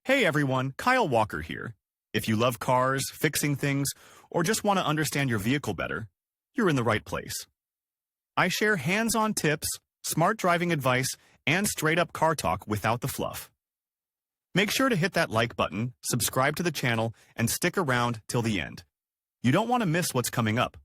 Hey everyone, Kyle Walker here. If you love cars, fixing things, or just want to understand your vehicle better, you're in the right place. I share hands-on tips, smart driving advice, and straight-up car talk without the fluff. Make sure to hit that like button, subscribe to the channel, and stick around till the end. You don't want to miss what's coming up.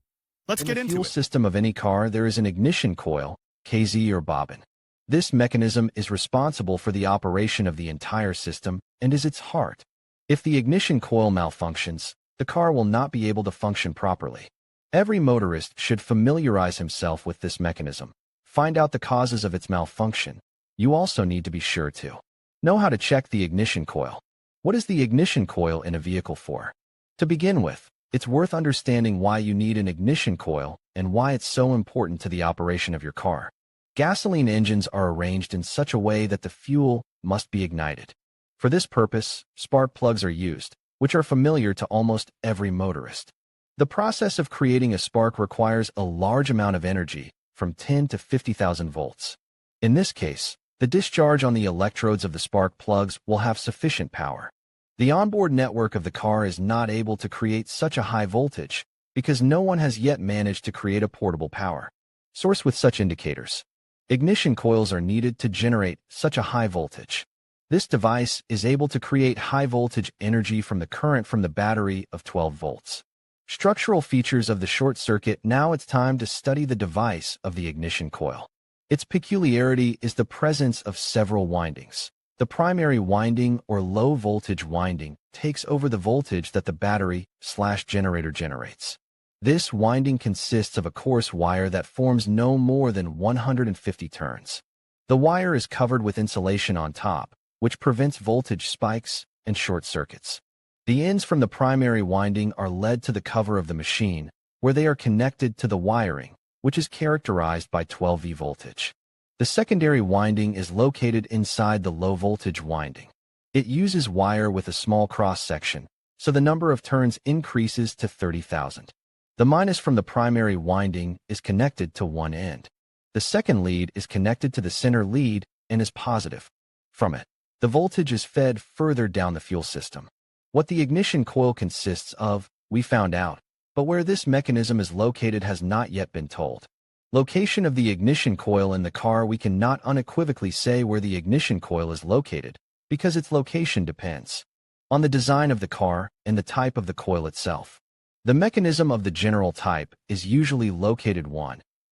Let's get into it. In the fuel system of any car, there is an ignition coil, KZ or bobbin. This mechanism is responsible for the operation of the entire system and is its heart. If the ignition coil malfunctions, the car will not be able to function properly. Every motorist should familiarize himself with this mechanism. Find out the causes of its malfunction. You also need to be sure to know how to check the ignition coil. What is the ignition coil in a vehicle for? To begin with, it's worth understanding why you need an ignition coil and why it's so important to the operation of your car. Gasoline engines are arranged in such a way that the fuel must be ignited. For this purpose, spark plugs are used, which are familiar to almost every motorist. The process of creating a spark requires a large amount of energy, from 10 to 50,000 volts. In this case, the discharge on the electrodes of the spark plugs will have sufficient power. The onboard network of the car is not able to create such a high voltage because no one has yet managed to create a portable power source with such indicators. Ignition coils are needed to generate such a high voltage. This device is able to create high voltage energy from the current from the battery of 12 volts. Structural features of the short circuit. Now it's time to study the device of the ignition coil. Its peculiarity is the presence of several windings. The primary winding or low voltage winding takes over the voltage that the battery/generator generates. This winding consists of a coarse wire that forms no more than 150 turns. The wire is covered with insulation on top, which prevents voltage spikes and short circuits. The ends from the primary winding are led to the cover of the machine, where they are connected to the wiring, which is characterized by 12V voltage. The secondary winding is located inside the low voltage winding. It uses wire with a small cross-section, so the number of turns increases to 30,000. The minus from the primary winding is connected to one end. The second lead is connected to the center lead and is positive. From it, the voltage is fed further down the fuel system. What the ignition coil consists of, we found out, but where this mechanism is located has not yet been told. Location of the ignition coil in the car. We cannot unequivocally say where the ignition coil is located, because its location depends on the design of the car and the type of the coil itself. The mechanism of the general type is usually located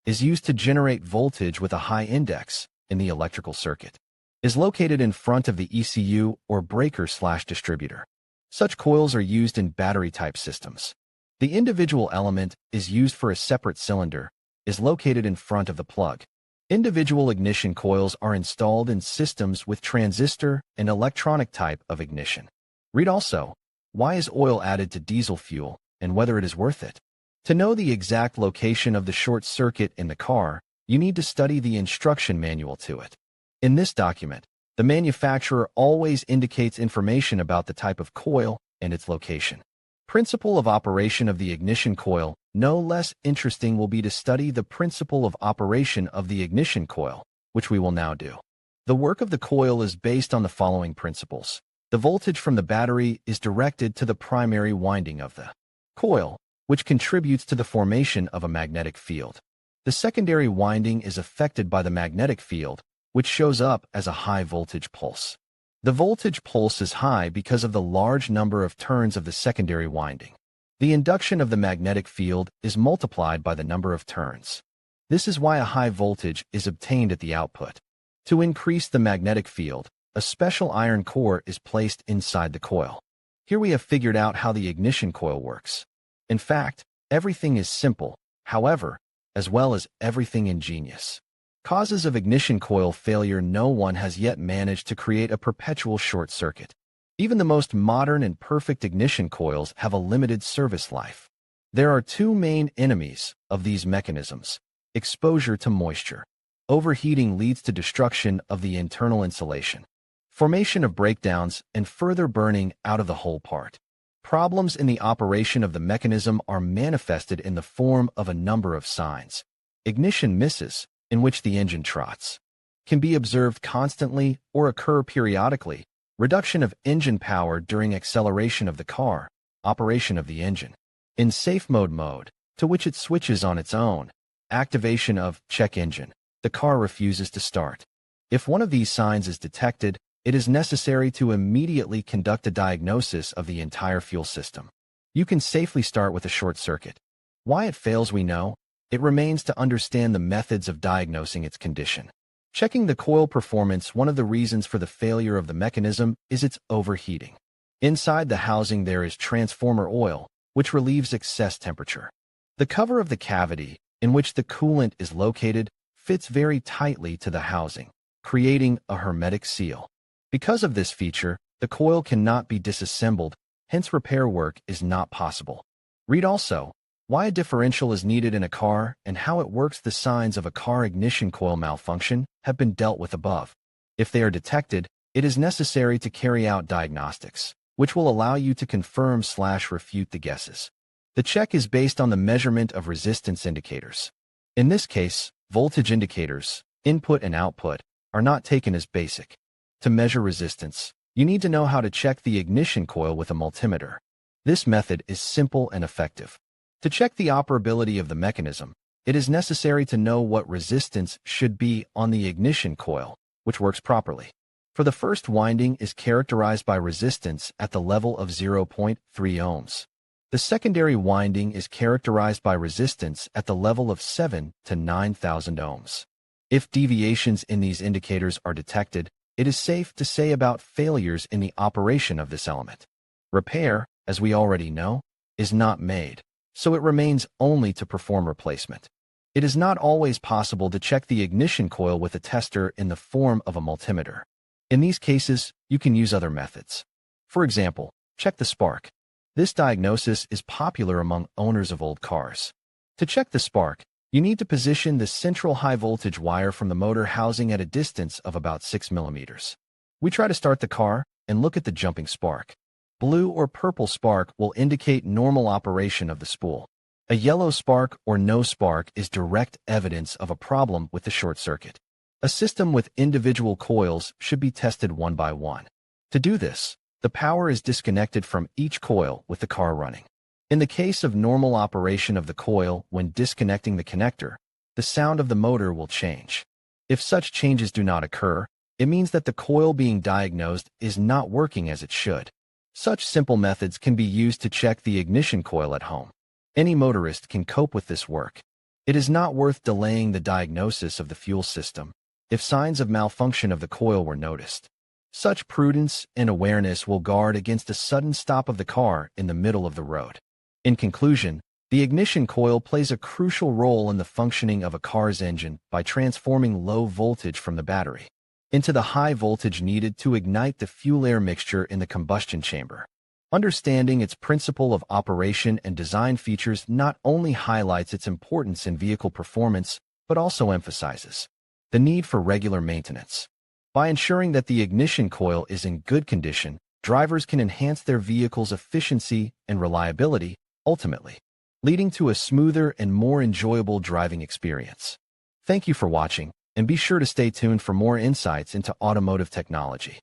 is used to generate voltage with a high index in the electrical circuit, is located in front of the ECU or breaker/distributor. Such coils are used in battery-type systems. The individual element is used for a separate cylinder, is located in front of the plug. Individual ignition coils are installed in systems with transistor and electronic type of ignition. Read also, why is oil added to diesel fuel and whether it is worth it? To know the exact location of the short circuit in the car, you need to study the instruction manual to it. In this document, the manufacturer always indicates information about the type of coil and its location. Principle of operation of the ignition coil. No less interesting will be to study the principle of operation of the ignition coil, which we will now do. The work of the coil is based on the following principles. The voltage from the battery is directed to the primary winding of the coil, which contributes to the formation of a magnetic field. The secondary winding is affected by the magnetic field, which shows up as a high voltage pulse. The voltage pulse is high because of the large number of turns of the secondary winding. The induction of the magnetic field is multiplied by the number of turns. This is why a high voltage is obtained at the output. To increase the magnetic field, a special iron core is placed inside the coil. Here we have figured out how the ignition coil works. In fact, everything is simple, however, as well as everything ingenious. Causes of ignition coil failure. No one has yet managed to create a perpetual short circuit. Even the most modern and perfect ignition coils have a limited service life. There are two main enemies of these mechanisms: exposure to moisture. Overheating leads to destruction of the internal insulation, formation of breakdowns, and further burning out of the whole part. Problems in the operation of the mechanism are manifested in the form of a number of signs. Ignition misses, in which the engine trots, can be observed constantly or occur periodically, reduction of engine power during acceleration of the car, operation of the engine. In safe mode, to which it switches on its own, activation of check engine, the car refuses to start. If one of these signs is detected, it is necessary to immediately conduct a diagnosis of the entire fuel system. You can safely start with a short circuit. Why it fails we know. It remains to understand the methods of diagnosing its condition. Checking the coil performance. One of the reasons for the failure of the mechanism is its overheating. Inside the housing there is transformer oil, which relieves excess temperature. The cover of the cavity, in which the coolant is located, fits very tightly to the housing, creating a hermetic seal. Because of this feature, the coil cannot be disassembled, hence repair work is not possible. Read also, why a differential is needed in a car and how it works. The signs of a car ignition coil malfunction have been dealt with above. If they are detected, it is necessary to carry out diagnostics, which will allow you to confirm/refute the guesses. The check is based on the measurement of resistance indicators. In this case, voltage indicators, input and output, are not taken as basic. To measure resistance, you need to know how to check the ignition coil with a multimeter. This method is simple and effective. To check the operability of the mechanism, it is necessary to know what resistance should be on the ignition coil, which works properly. For the first winding is characterized by resistance at the level of 0.3 ohms. The secondary winding is characterized by resistance at the level of 7 to 9,000 ohms. If deviations in these indicators are detected, it is safe to say about failures in the operation of this element. Repair, as we already know, is not made, so it remains only to perform replacement. It is not always possible to check the ignition coil with a tester in the form of a multimeter. In these cases, you can use other methods. For example, check the spark. This diagnosis is popular among owners of old cars. To check the spark, you need to position the central high-voltage wire from the motor housing at a distance of about 6 millimeters. We try to start the car and look at the jumping spark. Blue or purple spark will indicate normal operation of the spool. A yellow spark or no spark is direct evidence of a problem with the short circuit. A system with individual coils should be tested one by one. To do this, the power is disconnected from each coil with the car running. In the case of normal operation of the coil, when disconnecting the connector, the sound of the motor will change. If such changes do not occur, it means that the coil being diagnosed is not working as it should. Such simple methods can be used to check the ignition coil at home. Any motorist can cope with this work. It is not worth delaying the diagnosis of the fuel system if signs of malfunction of the coil were noticed. Such prudence and awareness will guard against a sudden stop of the car in the middle of the road. In conclusion, the ignition coil plays a crucial role in the functioning of a car's engine by transforming low voltage from the battery into the high voltage needed to ignite the fuel-air mixture in the combustion chamber. Understanding its principle of operation and design features not only highlights its importance in vehicle performance, but also emphasizes the need for regular maintenance. By ensuring that the ignition coil is in good condition, drivers can enhance their vehicle's efficiency and reliability, ultimately leading to a smoother and more enjoyable driving experience. Thank you for watching, and be sure to stay tuned for more insights into automotive technology.